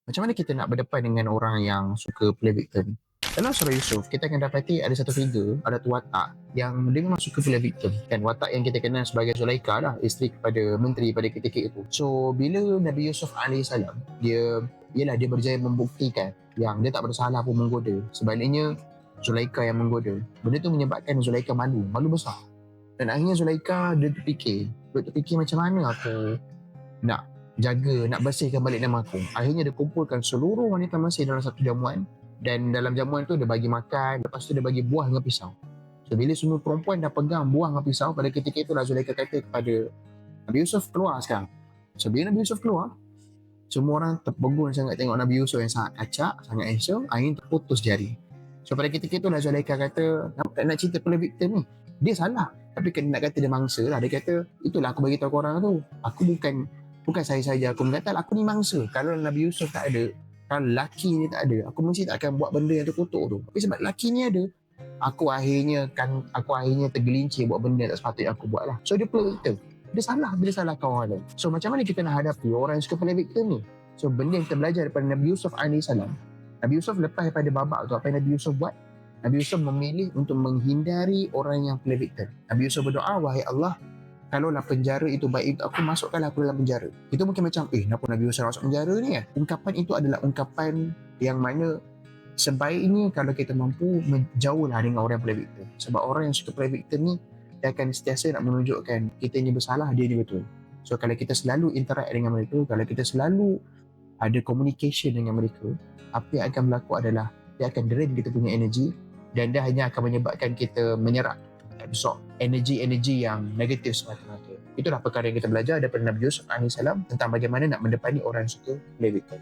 Macam mana kita nak berdepan dengan orang yang suka play victim? Dalam surah Yusuf, kita akan dapati ada satu figure, ada tu watak yang dia memang suka play victim. Kan watak yang kita kenal sebagai Zulaikha lah, isteri kepada menteri pada ketika itu. So, bila Nabi Yusuf AS, dia berjaya membuktikan yang dia tak bersalah pun menggoda. Sebaliknya, Zulaikha yang menggoda. Benda tu menyebabkan Zulaikha malu besar. Dan akhirnya Zulaikha dia terfikir macam mana aku nak nak bersihkan balik nama aku. Akhirnya dia kumpulkan seluruh wanita Mesir dalam satu jamuan, dan dalam jamuan tu dia bagi makan, lepas tu dia bagi buah dengan pisau. So bila semua perempuan dah pegang buah dengan pisau, pada ketika itulah Zulaikha kata kepada Nabi Yusuf, keluar sekarang. So bila Nabi Yusuf keluar, semua orang terpegun sangat tengok Nabi Yusuf yang sangat kacak, sangat handsome, akhirnya terputus jari. So pada ketika itulah Zulaikha kata, nak cerita pada victim ni, dia salah. Tapi kena nak kata dia mangsa lah. Dia kata, itulah aku bagi tahu korang tu, aku bukan saya saja, aku mengatakan aku ni mangsa. Kalau Nabi Yusuf tak ada, kalau laki ni tak ada, aku mesti tak akan buat benda yang terkutuk tu. Tapi sebab laki ni ada, aku akhirnya tergelincir buat benda yang tak sepatutnya aku buat lah. So dia play victim. Dia salah bila salahkan orang lain. So macam mana kita nak hadapi orang yang suka play victim ni? So benda yang kita belajar daripada Nabi Yusuf AS, Nabi Yusuf lepas daripada babak tu, apa yang Nabi Yusuf buat? Nabi Yusuf memilih untuk menghindari orang yang play victim. Nabi Yusuf berdoa, wahai Allah, kalaulah penjara itu baik untuk aku, masukkanlah aku dalam penjara. Itu mungkin macam, kenapa Nabi Yusuf masuk penjara ni kan? Ungkapan itu adalah ungkapan yang mana sebaiknya kalau kita mampu menjauhlah dengan orang yang play victim. Sebab orang yang suka play victim ni, dia akan sentiasa nak menunjukkan kita ni bersalah, dia ni betul. So kalau kita selalu interact dengan mereka, kalau kita selalu ada communication dengan mereka, apa yang akan berlaku adalah dia akan drain kita punya energi, dan dia hanya akan menyebabkan kita menyerap, absorb energi-energi yang negatif semata-mata. Itulah perkara yang kita belajar daripada Nabi Yusuf AS tentang bagaimana nak mendepani orang yang suka play victim.